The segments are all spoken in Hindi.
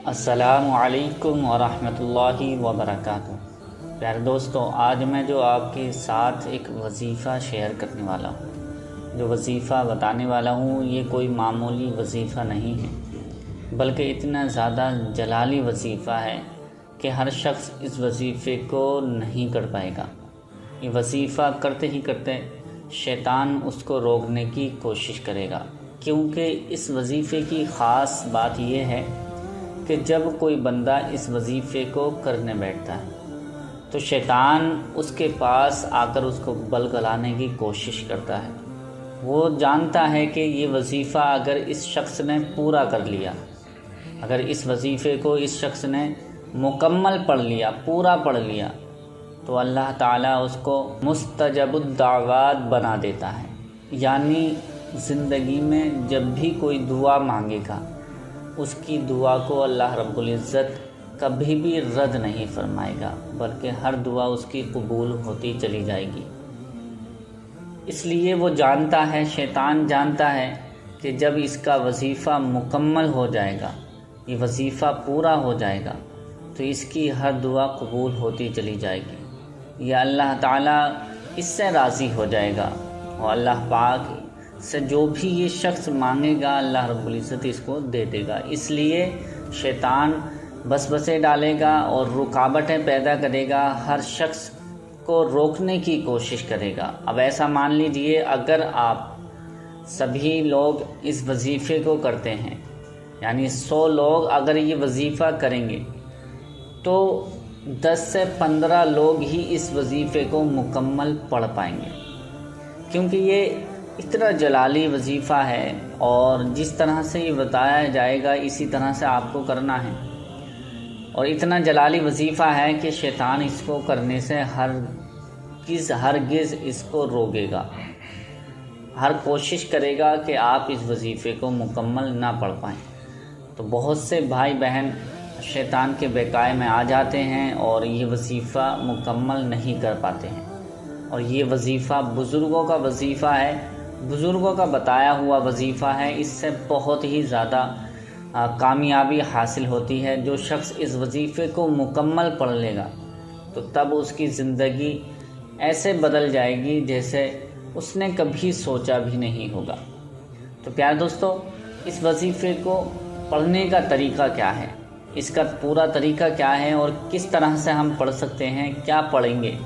अस्सलामु अलैकुम वरहमतुल्लाहि वबरकातुहू। प्यारे दोस्तों, आज मैं जो आपके साथ एक वजीफ़ा शेयर करने वाला हूँ, जो वजीफ़ा बताने वाला हूँ, ये कोई मामूली वजीफ़ा नहीं है, बल्कि इतना ज़्यादा जलाली वजीफ़ा है कि हर शख्स इस वजीफ़े को नहीं कर पाएगा। ये वजीफ़ा करते ही करते शैतान उसको रोकने की कोशिश करेगा, क्योंकि इस वजीफ़े की ख़ास बात यह है कि जब कोई बंदा इस वजीफ़े को करने बैठता है तो शैतान उसके पास आकर उसको बलगलाने की कोशिश करता है। वो जानता है कि ये वजीफ़ा अगर इस शख्स ने पूरा कर लिया, अगर इस वजीफ़े को इस शख्स ने मुकम्मल पढ़ लिया, पूरा पढ़ लिया, तो अल्लाह ताला उसको मुस्तजबुद्दावात बना देता है। यानी ज़िंदगी में जब भी कोई दुआ मांगेगा, उसकी दुआ को अल्लाह रब्बुल इज़्ज़त कभी भी रद्द नहीं फरमाएगा, बल्कि हर दुआ उसकी कबूल होती चली जाएगी। इसलिए वो जानता है, शैतान जानता है कि जब इसका वजीफ़ा मुकम्मल हो जाएगा, ये वजीफ़ा पूरा हो जाएगा, तो इसकी हर दुआ कबूल होती चली जाएगी। या अल्लाह ताला इससे राज़ी हो जाएगा और अल्लाह पाक से जो भी ये शख्स मांगेगा, अल्लाह रब्बुल इज़्ज़त इसको दे देगा। इसलिए शैतान वसवसे डालेगा और रुकावटें पैदा करेगा, हर शख्स को रोकने की कोशिश करेगा। अब ऐसा मान लीजिए, अगर आप सभी लोग इस वजीफ़े को करते हैं, यानी 100 लोग अगर ये वजीफ़ा करेंगे, तो 10 से 15 लोग ही इस वजीफ़े को मुकम्मल पढ़ पाएंगे, क्योंकि ये इतना जलाली वजीफ़ा है और जिस तरह से ये बताया जाएगा इसी तरह से आपको करना है। और इतना जलाली वजीफ़ा है कि शैतान इसको करने से हरगिज़ इसको रोकेगा, हर कोशिश करेगा कि आप इस वजीफ़े को मुकम्मल ना पढ़ पाएँ। तो बहुत से भाई बहन शैतान के बेकाए में आ जाते हैं और ये वजीफ़ा मुकम्मल नहीं कर पाते हैं। और ये वजीफ़ा बुज़ुर्गों का वजीफ़ा है, बुज़ुर्गों का बताया हुआ वजीफ़ा है। इससे बहुत ही ज़्यादा कामयाबी हासिल होती है। जो शख्स इस वजीफ़े को मुकम्मल पढ़ लेगा, तो तब उसकी ज़िंदगी ऐसे बदल जाएगी जैसे उसने कभी सोचा भी नहीं होगा। तो प्यारे दोस्तों, इस वजीफ़े को पढ़ने का तरीका क्या है, इसका पूरा तरीका क्या है और किस तरह से हम पढ़ सकते हैं, क्या पढ़ेंगे,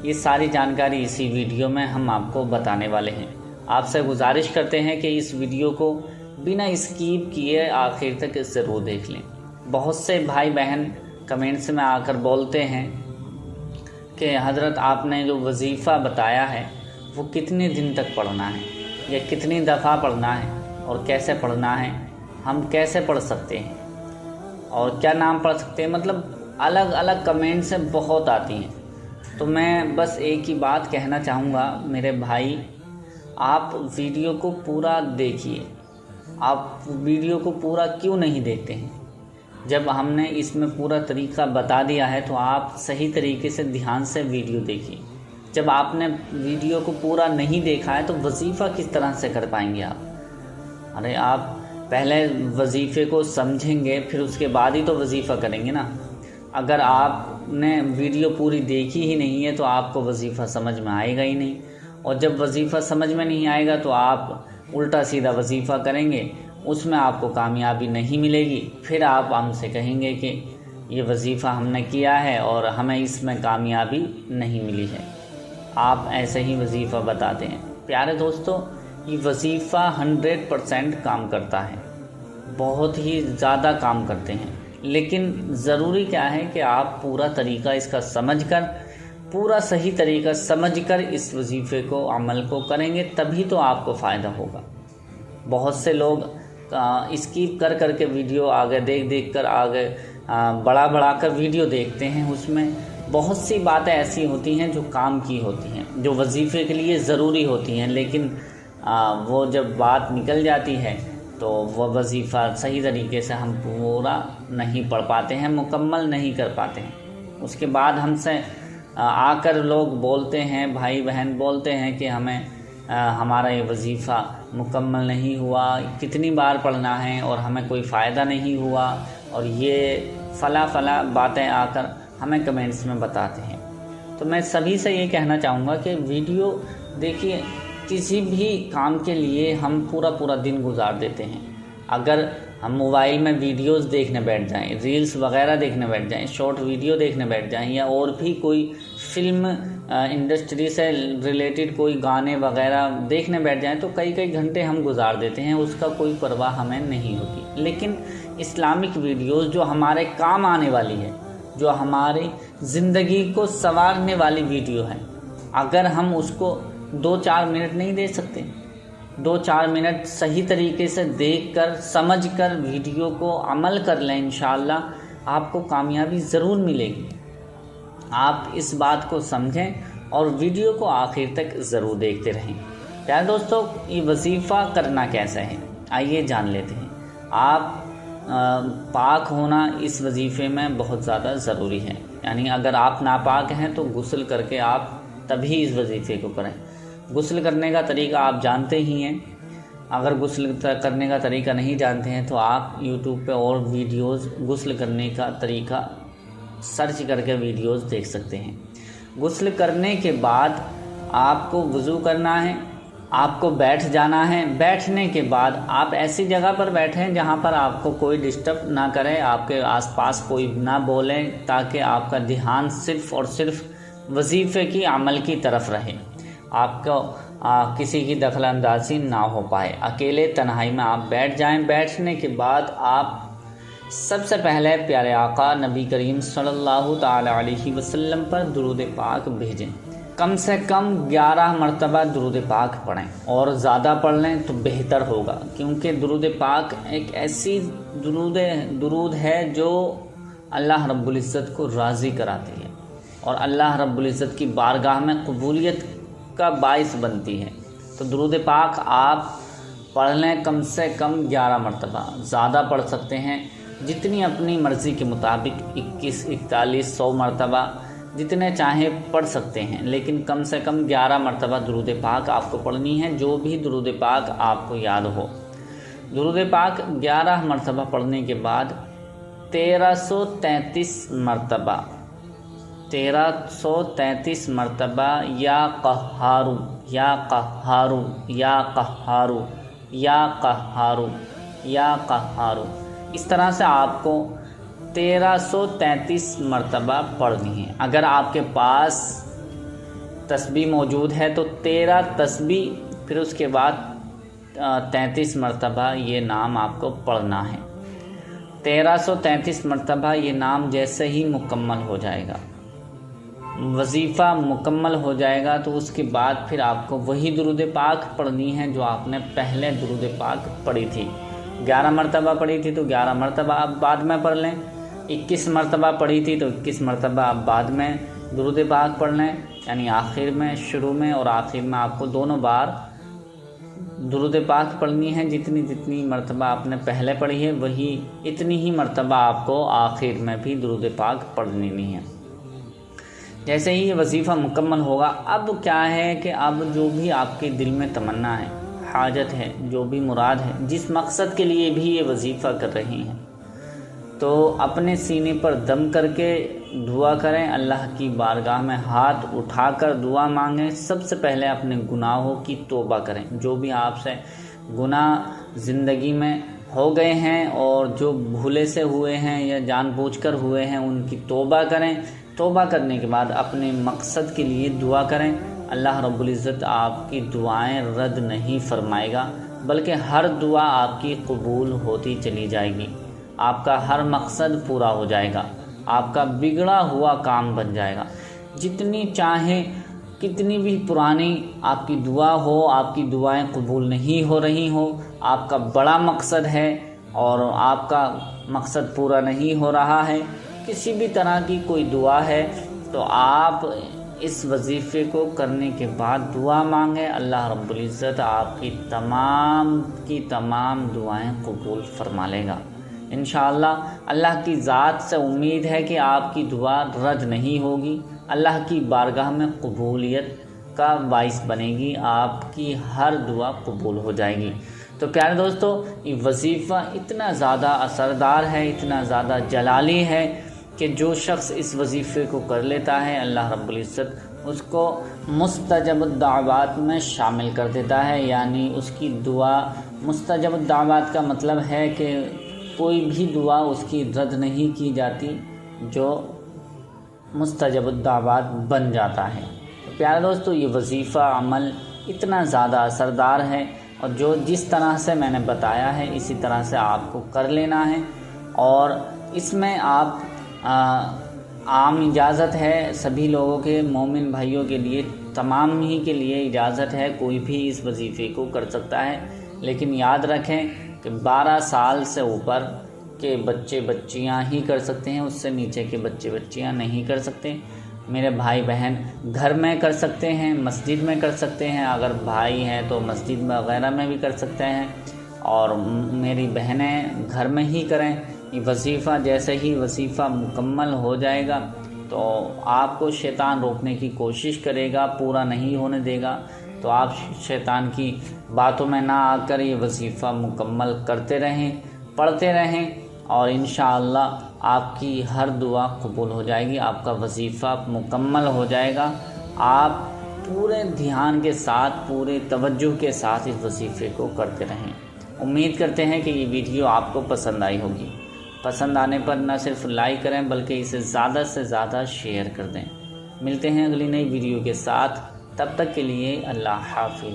ये सारी जानकारी इसी वीडियो में हम आपको बताने वाले हैं। आपसे गुजारिश करते हैं कि इस वीडियो को बिना स्किप किए आखिर तक ज़रूर देख लें। बहुत से भाई बहन कमेंट्स में आकर बोलते हैं कि हज़रत आपने जो वजीफ़ा बताया है वो कितने दिन तक पढ़ना है या कितनी दफ़ा पढ़ना है और कैसे पढ़ना है, हम कैसे पढ़ सकते हैं और क्या नाम पढ़ सकते हैं। मतलब अलग अलग कमेंट्स से बहुत आती हैं। तो मैं बस एक ही बात कहना चाहूँगा, मेरे भाई, आप वीडियो को पूरा देखिए। आप वीडियो को पूरा क्यों नहीं देखते हैं? जब हमने इसमें पूरा तरीका बता दिया है तो आप सही तरीके से ध्यान से वीडियो देखिए। जब आपने वीडियो को पूरा नहीं देखा है तो वजीफ़ा किस तरह से कर पाएंगे आप? अरे आप पहले वजीफ़े को समझेंगे, फिर उसके बाद ही तो वजीफ़ा करेंगे ना। अगर आपने वीडियो पूरी देखी ही नहीं है तो आपको वजीफ़ा समझ में आएगा ही नहीं, और जब वजीफ़ा समझ में नहीं आएगा तो आप उल्टा सीधा वजीफ़ा करेंगे, उसमें आपको कामयाबी नहीं मिलेगी। फिर आप हमसे कहेंगे कि ये वजीफ़ा हमने किया है और हमें इसमें कामयाबी नहीं मिली है। आप ऐसे ही वजीफ़ा बताते हैं। प्यारे दोस्तों, ये वजीफ़ा 100% काम करता है, बहुत ही ज़्यादा काम करते हैं, लेकिन ज़रूरी क्या है कि आप पूरा तरीका इसका समझकर, पूरा सही तरीका समझकर इस वजीफ़े को, अमल को करेंगे, तभी तो आपको फ़ायदा होगा। बहुत से लोग स्किप कर कर के वीडियो आगे देख कर आगे बढ़ा कर वीडियो देखते हैं। उसमें बहुत सी बातें ऐसी होती हैं जो काम की होती हैं, जो वजीफ़े के लिए ज़रूरी होती हैं, लेकिन वो जब बात निकल जाती है तो वह वजीफ़ा सही तरीके से हम पूरा नहीं पढ़ पाते हैं, मुकम्मल नहीं कर पाते हैं। उसके बाद हमसे आकर लोग बोलते हैं, भाई बहन बोलते हैं कि हमें हमारा ये वजीफ़ा मुकम्मल नहीं हुआ, कितनी बार पढ़ना है और हमें कोई फ़ायदा नहीं हुआ और ये फला बातें आकर हमें कमेंट्स में बताते हैं। तो मैं सभी से ये कहना चाहूँगा कि वीडियो देखिए, किसी भी काम के लिए हम पूरा दिन गुजार देते हैं। अगर हम मोबाइल में वीडियोस देखने बैठ जाएं, रील्स वगैरह देखने बैठ जाएं, शॉर्ट वीडियो देखने बैठ जाएं, या और भी कोई फिल्म इंडस्ट्री से रिलेटेड कोई गाने वगैरह देखने बैठ जाएं, तो कई घंटे हम गुजार देते हैं, उसका कोई परवाह हमें नहीं होती। लेकिन इस्लामिक वीडियोस जो हमारे काम आने वाली है, जो हमारी ज़िंदगी को संवारने वाली वीडियो है, अगर हम उसको 2-4 मिनट नहीं दे सकते, 2-4 मिनट सही तरीके से देखकर समझकर वीडियो को अमल कर लें, इंशाअल्लाह आपको कामयाबी ज़रूर मिलेगी। आप इस बात को समझें और वीडियो को आखिर तक ज़रूर देखते रहें। प्यारे दोस्तों, ये वजीफ़ा करना कैसे है, आइए जान लेते हैं। आप पाक होना इस वजीफ़े में बहुत ज़्यादा ज़रूरी है। यानी अगर आप नापाक हैं तो गुस्ल करके आप तभी इस वजीफ़े को करें। गुस्ल करने का तरीका आप जानते ही हैं। अगर गुस्ल करने का तरीका नहीं जानते हैं तो आप YouTube पे और वीडियोस गुस्ल करने का तरीका सर्च करके वीडियोस देख सकते हैं। गुस्ल करने के बाद आपको वज़ू करना है, आपको बैठ जाना है। बैठने के बाद आप ऐसी जगह पर बैठें जहां पर आपको कोई डिस्टर्ब ना करे, आपके आसपास कोई ना बोले, ताकि आपका ध्यान सिर्फ़ और सिर्फ वजीफ़े की अमल की तरफ रहे, आपको किसी की दखलंदाजी ना हो पाए। अकेले तन्हाई में आप बैठ जाएं। बैठने के बाद आप सबसे पहले प्यारे आका नबी करीम सल्लल्लाहु ताला अलैहि वसल्लम पर दुरूद पाक भेजें। कम से कम 11 मरतबा दुरूद पाक पढ़ें, और ज़्यादा पढ़ लें तो बेहतर होगा, क्योंकि दुरूद पाक एक ऐसी दुरूद है जो अल्लाह रब्बुल इज़्ज़त को राज़ी कराती है और अल्लाह रब्बुल इज़्ज़त की बारगाह में कबूलियत का बाइस बनती है। तो दुरूद पाक आप पढ़ लें कम से कम 11 मरतबा, ज़्यादा पढ़ सकते हैं जितनी अपनी मर्ज़ी के मुताबिक 21, 41, 100 मरतबा जितने चाहें पढ़ सकते हैं, लेकिन कम से कम 11 मरतबा दुरूद पाक आपको पढ़नी है, जो भी दुरूद पाक आपको याद हो। दुरूद पाक 11 मरतबा पढ़ने के बाद 1333 मरतबा या क़हारू या क़हारू या क़हारू या क़हारू या क़हारू, इस तरह से आपको 1333 मरतबा पढ़नी है। अगर आपके पास तस्बीह मौजूद है तो 13 तस्बीह, फिर उसके बाद 33 मरतबा ये नाम आपको पढ़ना है। 1333 मरतबा ये नाम जैसे ही मुकम्मल हो जाएगा, वजीफ़ा मुकम्मल हो जाएगा, तो उसके बाद फिर आपको वही दुरूद पाक पढ़नी है जो आपने पहले दुरूद पाक पढ़ी थी। 11 मरतबा पढ़ी थी तो 11 मरतबा आप बाद में पढ़ लें। 21 मरतबा पढ़ी थी तो 21 मरतबा आप बाद में दुरूद पाक पढ़ लें। यानी आखिर में, शुरू में और आखिर में आपको दोनों बार दुरूद पाक पढ़नी है। जितनी मरतबा आपने पहले पढ़ी है वही इतनी ही मरतबा आपको आखिर में भी दुरूद पाक पढ़नी है। जैसे ही ये वजीफ़ा मुकम्मल होगा, अब क्या है कि अब जो भी आपके दिल में तमन्ना है, हाजत है, जो भी मुराद है, जिस मकसद के लिए भी ये वजीफ़ा कर रही हैं, तो अपने सीने पर दम करके दुआ करें, अल्लाह की बारगाह में हाथ उठाकर दुआ मांगें। सबसे पहले अपने गुनाहों की तौबा करें। जो भी आपसे गुनाह ज़िंदगी में हो गए हैं और जो भूले से हुए हैं या जानबूझकर हुए हैं, उनकी तौबा करें। तौबा करने के बाद अपने मकसद के लिए दुआ करें। अल्लाह रब्बुल इज़्ज़त आपकी दुआएं रद्द नहीं फरमाएगा, बल्कि हर दुआ आपकी कबूल होती चली जाएगी। आपका हर मकसद पूरा हो जाएगा, आपका बिगड़ा हुआ काम बन जाएगा। जितनी चाहें, कितनी भी पुरानी आपकी दुआ हो, आपकी दुआएं कबूल नहीं हो रही हो, आपका बड़ा मकसद है और आपका मकसद पूरा नहीं हो रहा है, किसी भी तरह की कोई दुआ है, तो आप इस वजीफ़े को करने के बाद दुआ मांगें। अल्लाह रब्बुल इज़्ज़त आपकी तमाम दुआएं कबूल फरमा लेगा इंशाअल्लाह। अल्लाह की ज़ात से उम्मीद है कि आपकी दुआ रद्द नहीं होगी, अल्लाह की बारगाह में कबूलियत का बाइस बनेगी, आपकी हर दुआ कबूल हो जाएगी। तो प्यारे दोस्तों, ये वजीफ़ा इतना ज़्यादा असरदार है, इतना ज़्यादा जलाली है कि जो शख्स इस वजीफ़े को कर लेता है, अल्लाह रब्बुल इज़्ज़त उसको मुस्तजब दावत में शामिल कर देता है। यानी उसकी दुआ, मुस्तजब दावत का मतलब है कि कोई भी दुआ उसकी रद्द नहीं की जाती, जो मुस्तजब दावत बन जाता है। तो प्यारे दोस्तों, ये वजीफ़ा अमल इतना ज़्यादा असरदार है और जो जिस तरह से मैंने बताया है इसी तरह से आपको कर लेना है। और इसमें आप आम इजाज़त है सभी लोगों के, मोमिन भाइयों के लिए, तमाम ही के लिए इजाज़त है, कोई भी इस वजीफ़े को कर सकता है। लेकिन याद रखें कि 12 साल से ऊपर के बच्चे बच्चियां ही कर सकते हैं, उससे नीचे के बच्चे बच्चियां नहीं कर सकते। मेरे भाई बहन घर में कर सकते हैं, मस्जिद में कर सकते हैं, अगर भाई हैं तो मस्जिद वगैरह में भी कर सकते हैं, और मेरी बहनें घर में ही करें। ये वजीफ़ा, जैसे ही वजीफ़ा मुकम्मल हो जाएगा तो आपको शैतान रोकने की कोशिश करेगा, पूरा नहीं होने देगा। तो आप शैतान की बातों में ना आकर ये वजीफ़ा मुकम्मल करते रहें, पढ़ते रहें, और इंशाअल्लाह आपकी हर दुआ कबूल हो जाएगी, आपका वजीफ़ा मुकम्मल हो जाएगा। आप पूरे ध्यान के साथ, पूरे तवज्जुह के साथ इस वजीफ़े को करते रहें। उम्मीद करते हैं कि ये वीडियो आपको पसंद आई होगी। पसंद आने पर न सिर्फ लाइक करें बल्कि इसे ज़्यादा से ज़्यादा शेयर कर दें। मिलते हैं अगली नई वीडियो के साथ, तब तक के लिए अल्लाह हाफ़िज़।